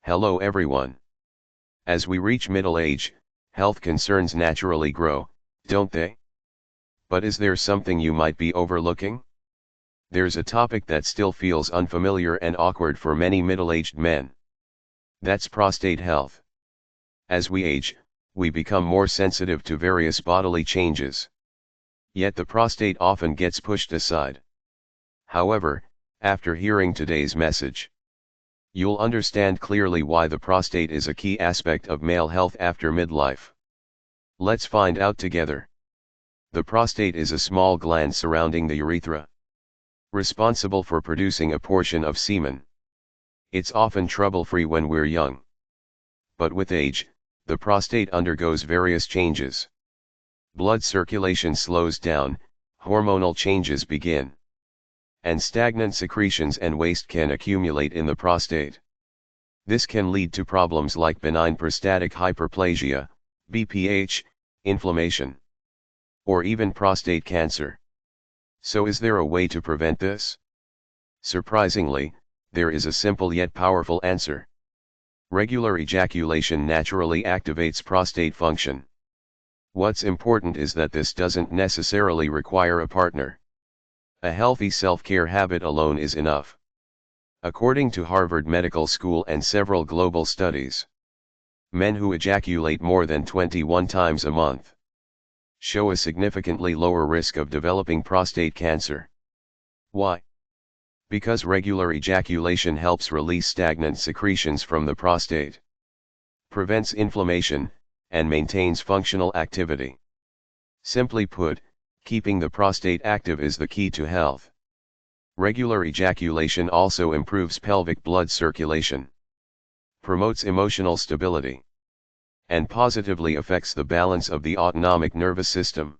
Hello everyone. As we reach middle age, health concerns naturally grow, don't they? But is there something you might be overlooking? There's a topic that still feels unfamiliar and awkward for many middle-aged men. That's prostate health. As we age, we become more sensitive to various bodily changes. Yet the prostate often gets pushed aside. However, after hearing today's message, you'll understand clearly why the prostate is a key aspect of male health after midlife. Let's find out together. The prostate is a small gland surrounding the urethra, responsible for producing a portion of semen. It's often trouble-free when we're young. But with age, the prostate undergoes various changes. Blood circulation slows down, hormonal changes begin, and stagnant secretions and waste can accumulate in the prostate. This can lead to problems like benign prostatic hyperplasia, BPH, inflammation, or even prostate cancer. So is there a way to prevent this? Surprisingly, there is a simple yet powerful answer. Regular ejaculation naturally activates prostate function. What's important is that this doesn't necessarily require a partner. A healthy self-care habit alone is enough. According to Harvard Medical School and several global studies, men who ejaculate more than 21 times a month show a significantly lower risk of developing prostate cancer. Why? Because regular ejaculation helps release stagnant secretions from the prostate, prevents inflammation, and maintains functional activity. Simply put, keeping the prostate active is the key to health. Regular ejaculation also improves pelvic blood circulation, promotes emotional stability, and positively affects the balance of the autonomic nervous system.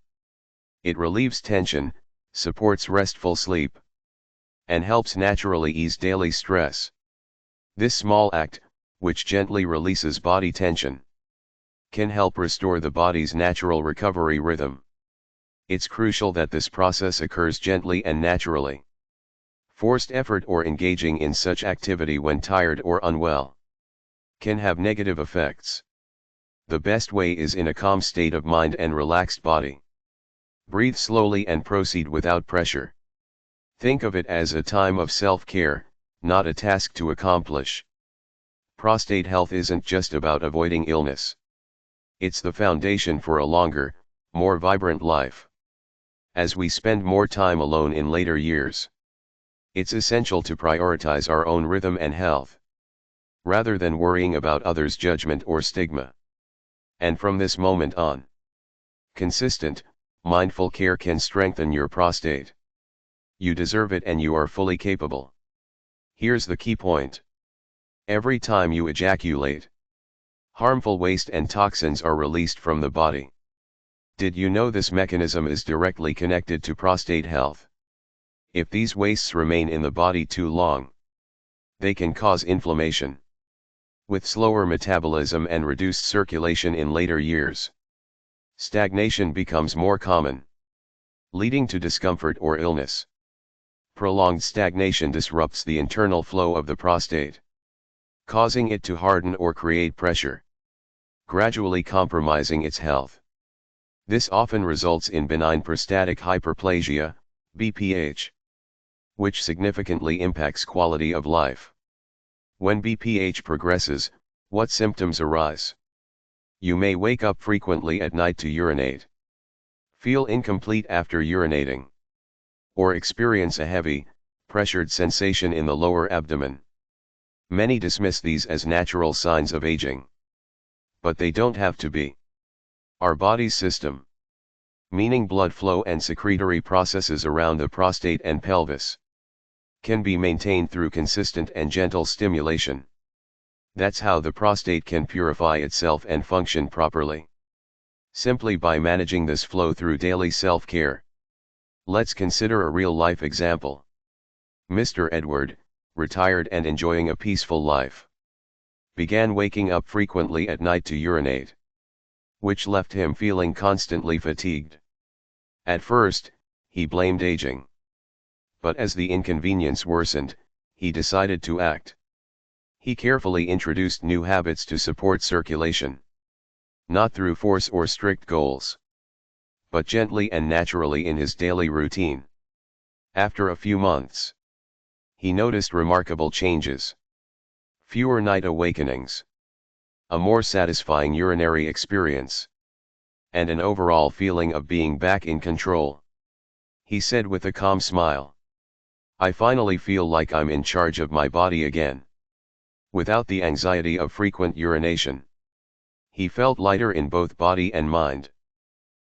It relieves tension, supports restful sleep, and helps naturally ease daily stress. This small act, which gently releases body tension, can help restore the body's natural recovery rhythm. It's crucial that this process occurs gently and naturally. Forced effort or engaging in such activity when tired or unwell can have negative effects. The best way is in a calm state of mind and relaxed body. Breathe slowly and proceed without pressure. Think of it as a time of self-care, not a task to accomplish. Prostate health isn't just about avoiding illness. It's the foundation for a longer, more vibrant life. As we spend more time alone in later years, it's essential to prioritize our own rhythm and health, rather than worrying about others' judgment or stigma. And from this moment on, consistent, mindful care can strengthen your prostate. You deserve it and you are fully capable. Here's the key point. Every time you ejaculate, harmful waste and toxins are released from the body. Did you know this mechanism is directly connected to prostate health? If these wastes remain in the body too long, they can cause inflammation, with slower metabolism and reduced circulation in later years. Stagnation becomes more common, leading to discomfort or illness. Prolonged stagnation disrupts the internal flow of the prostate, causing it to harden or create pressure, gradually compromising its health. This often results in benign prostatic hyperplasia, BPH, which significantly impacts quality of life. When BPH progresses, what symptoms arise? You may wake up frequently at night to urinate, feel incomplete after urinating, or experience a heavy, pressured sensation in the lower abdomen. Many dismiss these as natural signs of aging, but they don't have to be. Our body's system, meaning blood flow and secretory processes around the prostate and pelvis, can be maintained through consistent and gentle stimulation. That's how the prostate can purify itself and function properly. Simply by managing this flow through daily self-care. Let's consider a real-life example. Mr. Edward, retired and enjoying a peaceful life, began waking up frequently at night to urinate, which left him feeling constantly fatigued. At first, he blamed aging. But as the inconvenience worsened, he decided to act. He carefully introduced new habits to support circulation. Not through force or strict goals, but gently and naturally in his daily routine. After a few months, he noticed remarkable changes. Fewer night awakenings, a more satisfying urinary experience, and an overall feeling of being back in control. He said with a calm smile, "I finally feel like I'm in charge of my body again." Without the anxiety of frequent urination. He felt lighter in both body and mind.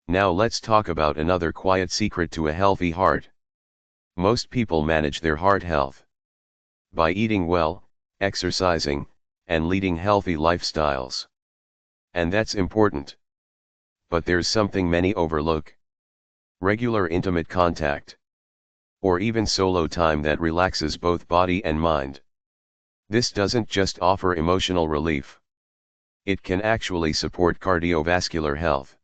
Now let's talk about another quiet secret to a healthy heart. Most people manage their heart health by eating well, exercising, and leading healthy lifestyles. And that's important. But there's something many overlook. Regular intimate contact. Or even solo time that relaxes both body and mind. This doesn't just offer emotional relief. It can actually support cardiovascular health.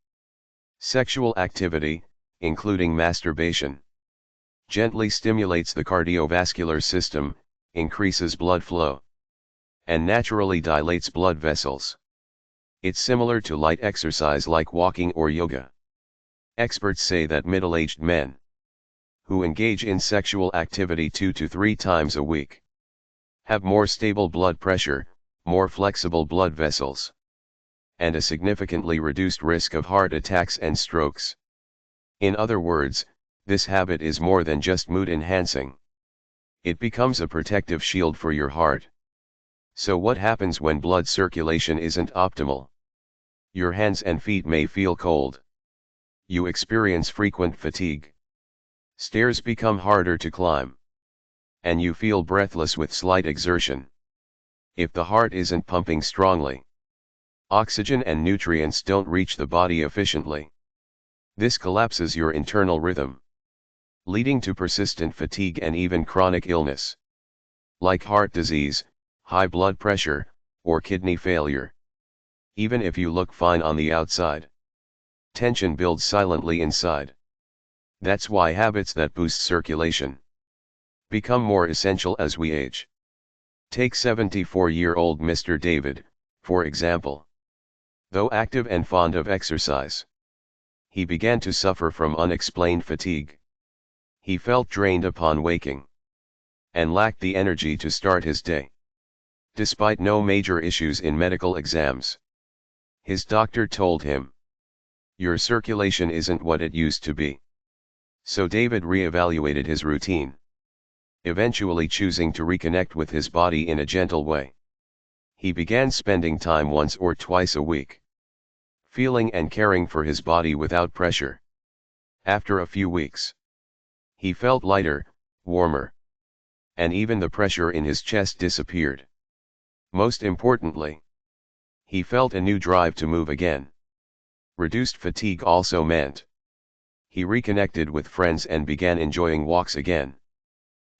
Sexual activity, including masturbation, gently stimulates the cardiovascular system, increases blood flow, and naturally dilates blood vessels. It's similar to light exercise like walking or yoga. Experts say that middle-aged men who engage in sexual activity 2 to 3 times a week have more stable blood pressure, more flexible blood vessels, and a significantly reduced risk of heart attacks and strokes. In other words, this habit is more than just mood enhancing. It becomes a protective shield for your heart. So what happens when blood circulation isn't optimal? Your hands and feet may feel cold. You experience frequent fatigue. Stairs become harder to climb. And you feel breathless with slight exertion. If the heart isn't pumping strongly, oxygen and nutrients don't reach the body efficiently. This collapses your internal rhythm, leading to persistent fatigue and even chronic illness, like heart disease, high blood pressure, or kidney failure. Even if you look fine on the outside, tension builds silently inside. That's why habits that boost circulation become more essential as we age. Take 74-year-old Mr. David, for example. Though active and fond of exercise, he began to suffer from unexplained fatigue. He felt drained upon waking, and lacked the energy to start his day. Despite no major issues in medical exams, his doctor told him, "Your circulation isn't what it used to be." So David re-evaluated his routine, eventually choosing to reconnect with his body in a gentle way. He began spending time once or twice a week, feeling and caring for his body without pressure. After a few weeks, he felt lighter, warmer, and even the pressure in his chest disappeared. Most importantly, he felt a new drive to move again. Reduced fatigue also meant he reconnected with friends and began enjoying walks again.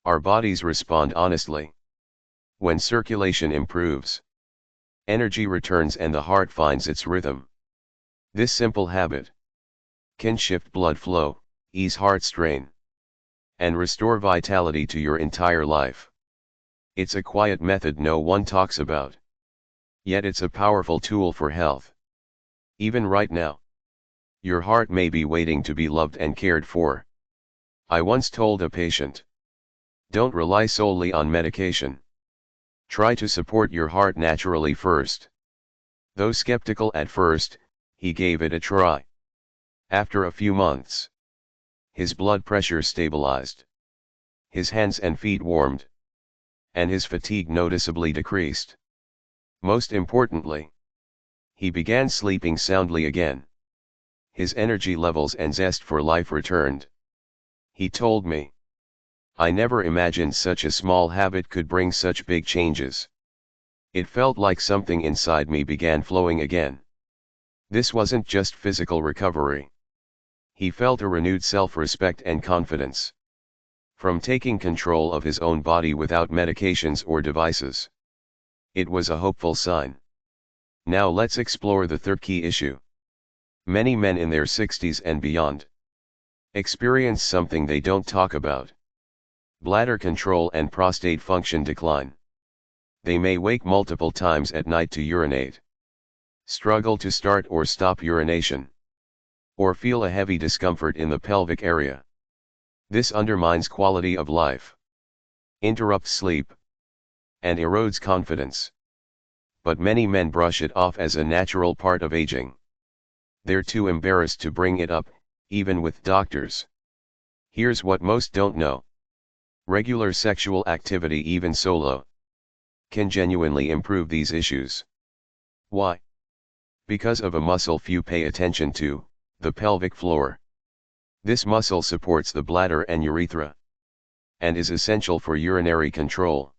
Our bodies respond honestly. When circulation improves, energy returns and the heart finds its rhythm. This simple habit can shift blood flow, ease heart strain, and restore vitality to your entire life. It's a quiet method no one talks about. Yet it's a powerful tool for health. Even right now, your heart may be waiting to be loved and cared for. I once told a patient, "Don't rely solely on medication. Try to support your heart naturally first." Though skeptical at first, he gave it a try. After a few months, his blood pressure stabilized, his hands and feet warmed, and his fatigue noticeably decreased. Most importantly, he began sleeping soundly again. His energy levels and zest for life returned. He told me, "I never imagined such a small habit could bring such big changes. It felt like something inside me began flowing again." This wasn't just physical recovery. He felt a renewed self-respect and confidence from taking control of his own body without medications or devices. It was a hopeful sign. Now let's explore the third key issue. Many men in their 60s and beyond experience something they don't talk about: bladder control and prostate function decline. They may wake multiple times at night to urinate, struggle to start or stop urination, or feel a heavy discomfort in the pelvic area. This undermines quality of life, interrupts sleep, and erodes confidence. But many men brush it off as a natural part of aging. They're too embarrassed to bring it up, even with doctors. Here's what most don't know. Regular sexual activity, even solo, can genuinely improve these issues. Why? Because of a muscle few pay attention to, the pelvic floor. This muscle supports the bladder and urethra, and is essential for urinary control.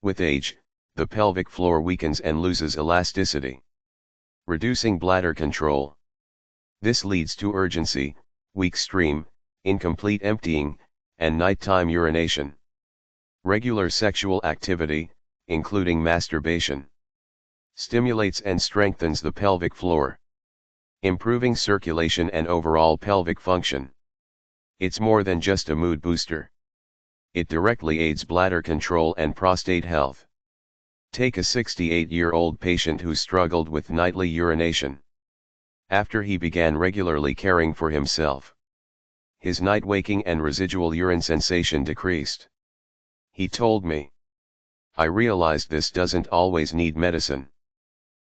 With age, the pelvic floor weakens and loses elasticity, reducing bladder control. This leads to urgency, weak stream, incomplete emptying, and nighttime urination. Regular sexual activity, including masturbation, stimulates and strengthens the pelvic floor, improving circulation and overall pelvic function. It's more than just a mood booster. It directly aids bladder control and prostate health. Take a 68-year-old patient who struggled with nightly urination. After he began regularly caring for himself, his night waking and residual urine sensation decreased. He told me, "I realized this doesn't always need medicine.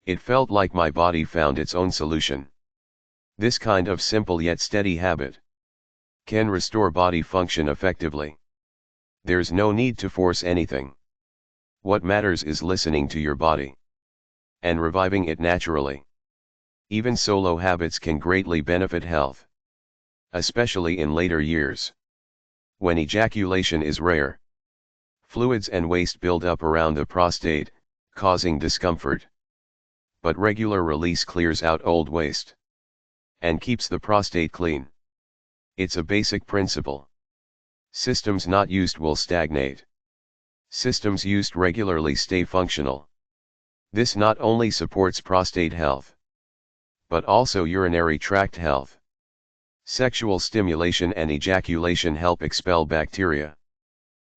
It felt like my body found its own solution." This kind of simple yet steady habit can restore body function effectively. There's no need to force anything. What matters is listening to your body and reviving it naturally. Even solo habits can greatly benefit health, especially in later years, when ejaculation is rare. Fluids and waste build up around the prostate, causing discomfort. But regular release clears out old waste and keeps the prostate clean. It's a basic principle. Systems not used will stagnate. Systems used regularly stay functional. This not only supports prostate health, but also urinary tract health. Sexual stimulation and ejaculation help expel bacteria,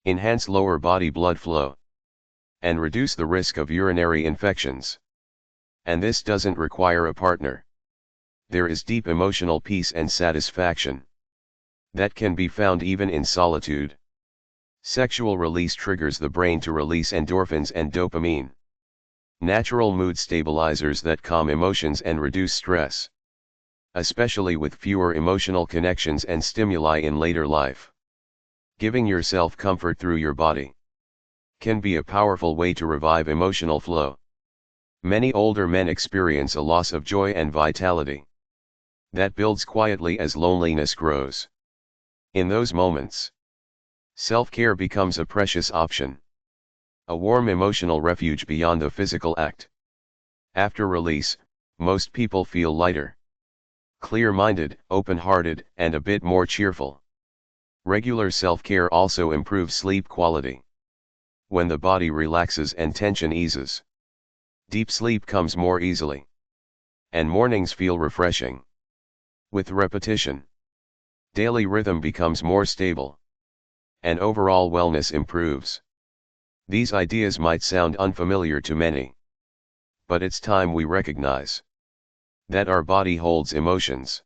enhance lower body blood flow, and reduce the risk of urinary infections. And this doesn't require a partner. There is deep emotional peace and satisfaction that can be found even in solitude. Sexual release triggers the brain to release endorphins and dopamine, natural mood stabilizers that calm emotions and reduce stress, especially with fewer emotional connections and stimuli in later life. Giving yourself comfort through your body can be a powerful way to revive emotional flow. Many older men experience a loss of joy and vitality that builds quietly as loneliness grows. In those moments, self-care becomes a precious option, a warm emotional refuge beyond the physical act. After release, most people feel lighter, clear-minded, open-hearted, and a bit more cheerful. Regular self-care also improves sleep quality. When the body relaxes and tension eases, deep sleep comes more easily, and mornings feel refreshing. With repetition, daily rhythm becomes more stable, and overall wellness improves. These ideas might sound unfamiliar to many, but it's time we recognize that our body holds emotions,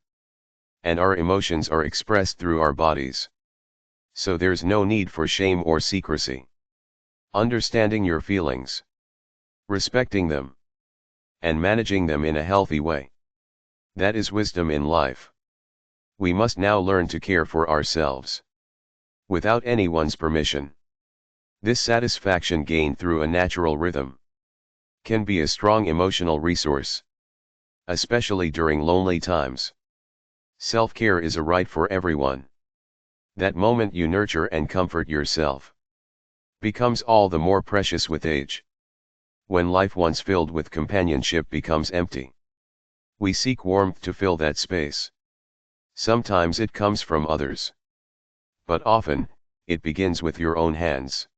and our emotions are expressed through our bodies. So there's no need for shame or secrecy. Understanding your feelings, respecting them, and managing them in a healthy way, that is wisdom in life. We must now learn to care for ourselves without anyone's permission. This satisfaction gained through a natural rhythm can be a strong emotional resource, especially during lonely times. Self-care is a right for everyone. That moment you nurture and comfort yourself becomes all the more precious with age. When life once filled with companionship becomes empty, we seek warmth to fill that space. Sometimes it comes from others, but often, it begins with your own hands.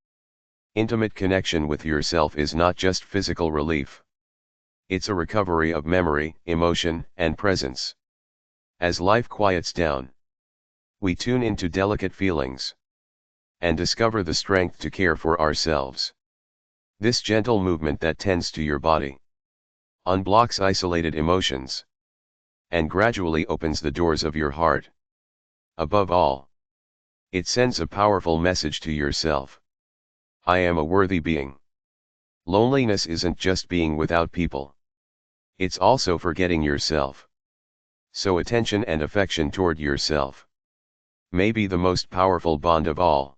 Intimate connection with yourself is not just physical relief. It's a recovery of memory, emotion, and presence. As life quiets down, we tune into delicate feelings and discover the strength to care for ourselves. This gentle movement that tends to your body unblocks isolated emotions and gradually opens the doors of your heart. Above all, it sends a powerful message to yourself. I am a worthy being. Loneliness isn't just being without people. It's also forgetting yourself. So attention and affection toward yourself may be the most powerful bond of all.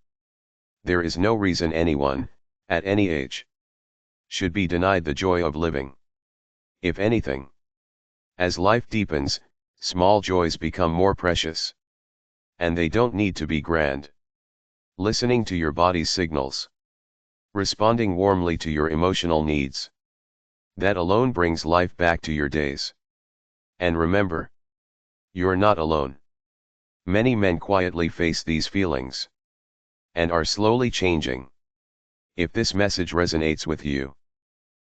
There is no reason anyone, at any age, should be denied the joy of living. If anything, as life deepens, small joys become more precious. And they don't need to be grand. Listening to your body's signals. Responding warmly to your emotional needs. That alone brings life back to your days. And remember, you're not alone. Many men quietly face these feelings and are slowly changing. If this message resonates with you,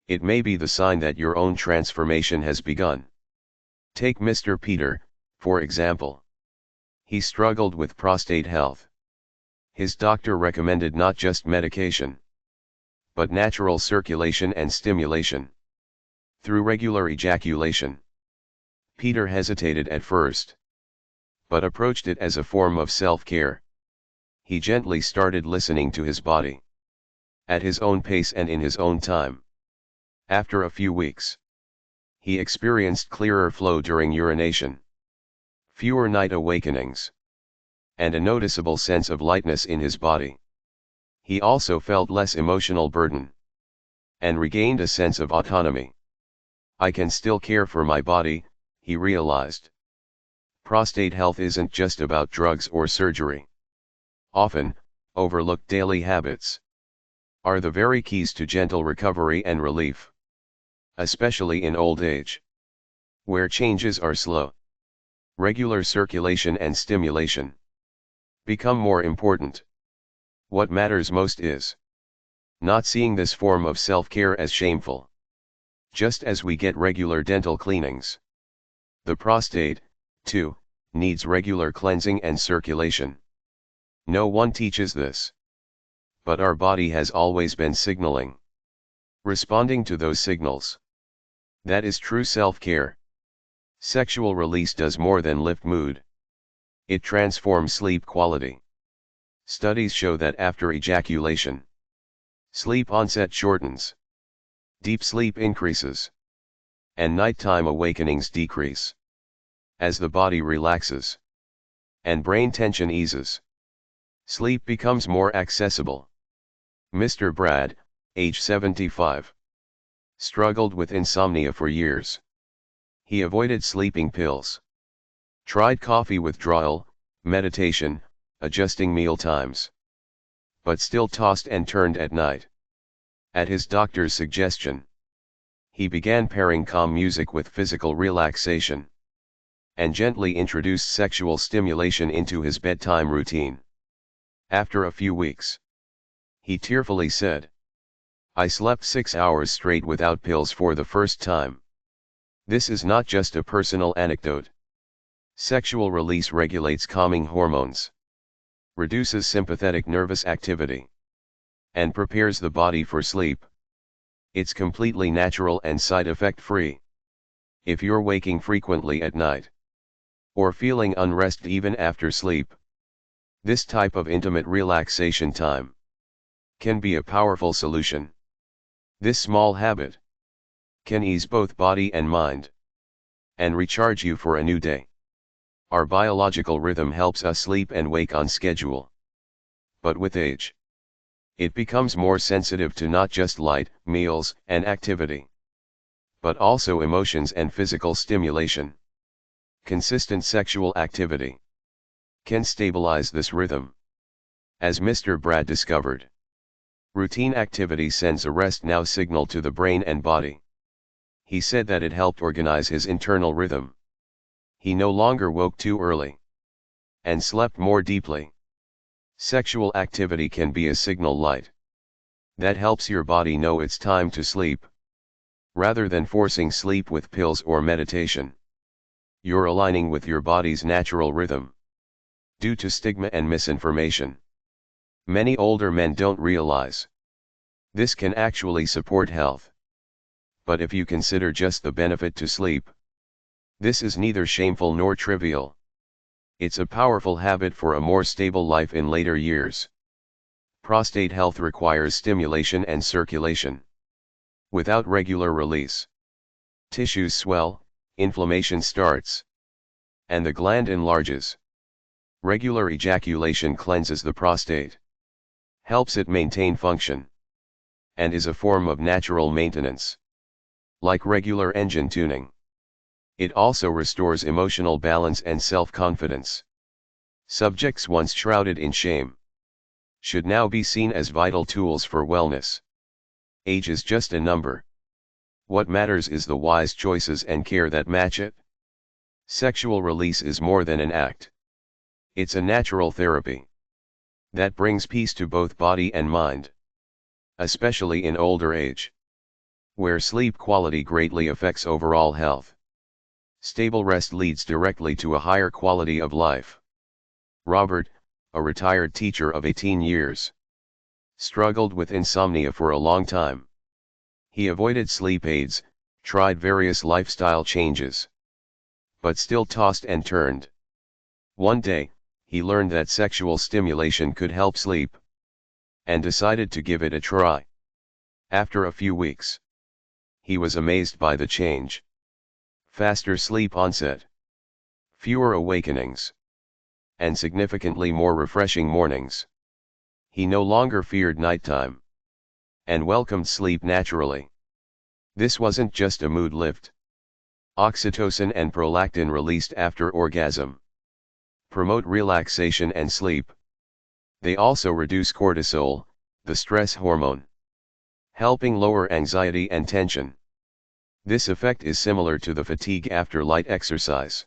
it may be the sign that your own transformation has begun. Take Mr. Peter, for example. He struggled with prostate health. His doctor recommended not just medication, but natural circulation and stimulation through regular ejaculation. Peter hesitated at first, but approached it as a form of self-care. He gently started listening to his body, at his own pace and in his own time. After a few weeks, he experienced clearer flow during urination, fewer night awakenings, and a noticeable sense of lightness in his body. He also felt less emotional burden, and regained a sense of autonomy. I can still care for my body, he realized. Prostate health isn't just about drugs or surgery. Often, overlooked daily habits are the very keys to gentle recovery and relief. Especially in old age, where changes are slow. Regular circulation and stimulation become more important. What matters most is not seeing this form of self-care as shameful. Just as we get regular dental cleanings, the prostate, too, needs regular cleansing and circulation. No one teaches this, but our body has always been signaling, responding to those signals. That is true self-care. Sexual release does more than lift mood. It transforms sleep quality. Studies show that after ejaculation, sleep onset shortens, deep sleep increases, and nighttime awakenings decrease. As the body relaxes, and brain tension eases, sleep becomes more accessible. Mr. Brad, age 75, struggled with insomnia for years. He avoided sleeping pills, tried coffee withdrawal, meditation, adjusting meal times, but still tossed and turned at night. At his doctor's suggestion, he began pairing calm music with physical relaxation, and gently introduced sexual stimulation into his bedtime routine. After a few weeks, he tearfully said, "I slept 6 hours straight without pills for the first time." This is not just a personal anecdote. Sexual release regulates calming hormones, reduces sympathetic nervous activity, and prepares the body for sleep. It's completely natural and side-effect free. If you're waking frequently at night, or feeling unrest even after sleep, this type of intimate relaxation time can be a powerful solution. This small habit can ease both body and mind, and recharge you for a new day. Our biological rhythm helps us sleep and wake on schedule. But with age, it becomes more sensitive to not just light, meals, and activity, but also emotions and physical stimulation. Consistent sexual activity can stabilize this rhythm. As Mr. Brad discovered, routine activity sends a rest now signal to the brain and body. He said that it helped organize his internal rhythm. He no longer woke too early, and slept more deeply. Sexual activity can be a signal light that helps your body know it's time to sleep. Rather than forcing sleep with pills or meditation, you're aligning with your body's natural rhythm. Due to stigma and misinformation, many older men don't realize This can actually support health. But if you consider just the benefit to sleep, this is neither shameful nor trivial. It's a powerful habit for a more stable life in later years. Prostate health requires stimulation and circulation. Without regular release, tissues swell, inflammation starts, and the gland enlarges. Regular ejaculation cleanses the prostate, helps it maintain function, and is a form of natural maintenance. Like regular engine tuning, it also restores emotional balance and self-confidence. Subjects once shrouded in shame should now be seen as vital tools for wellness. Age is just a number. What matters is the wise choices and care that match it. Sexual release is more than an act. It's a natural therapy that brings peace to both body and mind, especially in older age, where sleep quality greatly affects overall health. Stable rest leads directly to a higher quality of life. Robert, a retired teacher of 18 years, struggled with insomnia for a long time. He avoided sleep aids, tried various lifestyle changes, but still tossed and turned. One day, he learned that sexual stimulation could help sleep, and decided to give it a try. After a few weeks, he was amazed by the change. Faster sleep onset, fewer awakenings, and significantly more refreshing mornings. He no longer feared nighttime, and welcomed sleep naturally. This wasn't just a mood lift. Oxytocin and prolactin released after orgasm promote relaxation and sleep. They also reduce cortisol, the stress hormone, helping lower anxiety and tension. This effect is similar to the fatigue after light exercise,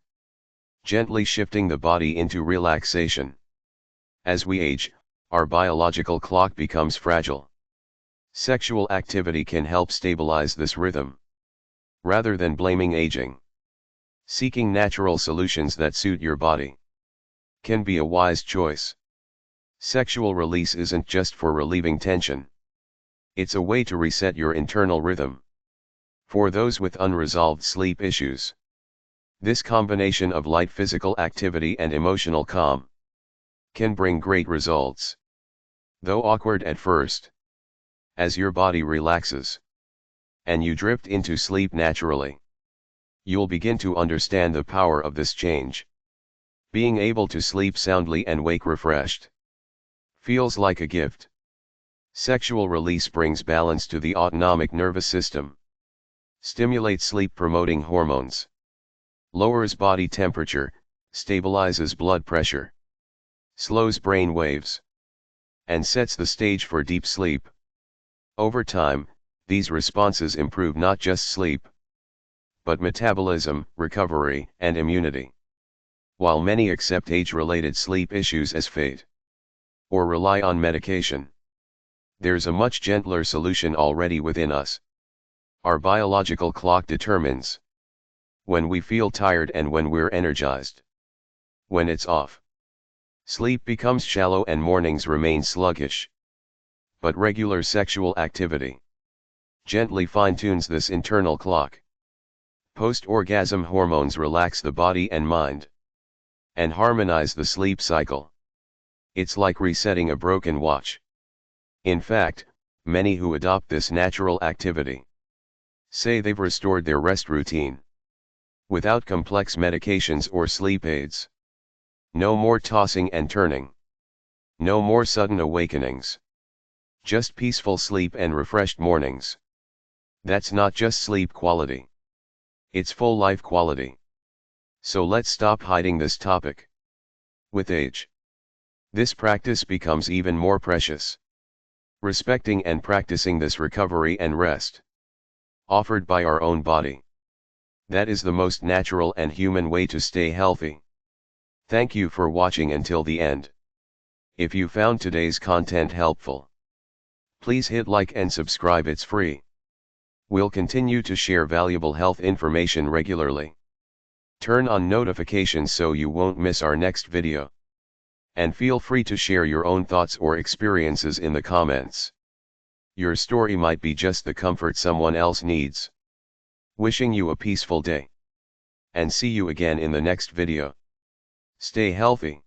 gently shifting the body into relaxation. As we age, our biological clock becomes fragile. Sexual activity can help stabilize this rhythm. Rather than blaming aging, seeking natural solutions that suit your body can be a wise choice. Sexual release isn't just for relieving tension. It's a way to reset your internal rhythm. For those with unresolved sleep issues, this combination of light physical activity and emotional calm can bring great results. Though awkward at first, as your body relaxes and you drift into sleep naturally, you'll begin to understand the power of this change. Being able to sleep soundly and wake refreshed feels like a gift. Sexual release brings balance to the autonomic nervous system, stimulates sleep-promoting hormones, lowers body temperature, stabilizes blood pressure, slows brain waves, and sets the stage for deep sleep. Over time, these responses improve not just sleep, but metabolism, recovery, and immunity. While many accept age-related sleep issues as fate, or rely on medication, there's a much gentler solution already within us. Our biological clock determines when we feel tired and when we're energized. When it's off, sleep becomes shallow and mornings remain sluggish. But regular sexual activity gently fine-tunes this internal clock. Post-orgasm hormones relax the body and mind, and harmonize the sleep cycle. It's like resetting a broken watch. In fact, many who adopt this natural activity say they've restored their rest routine without complex medications or sleep aids. No more tossing and turning. No more sudden awakenings. Just peaceful sleep and refreshed mornings. That's not just sleep quality. It's full life quality. So let's stop hiding this topic. With age, this practice becomes even more precious. Respecting and practicing this recovery and rest offered by our own body. That is the most natural and human way to stay healthy. Thank you for watching until the end. If you found today's content helpful, please hit like and subscribe, it's free. We'll continue to share valuable health information regularly. Turn on notifications so you won't miss our next video. And feel free to share your own thoughts or experiences in the comments. Your story might be just the comfort someone else needs. Wishing you a peaceful day. And see you again in the next video. Stay healthy.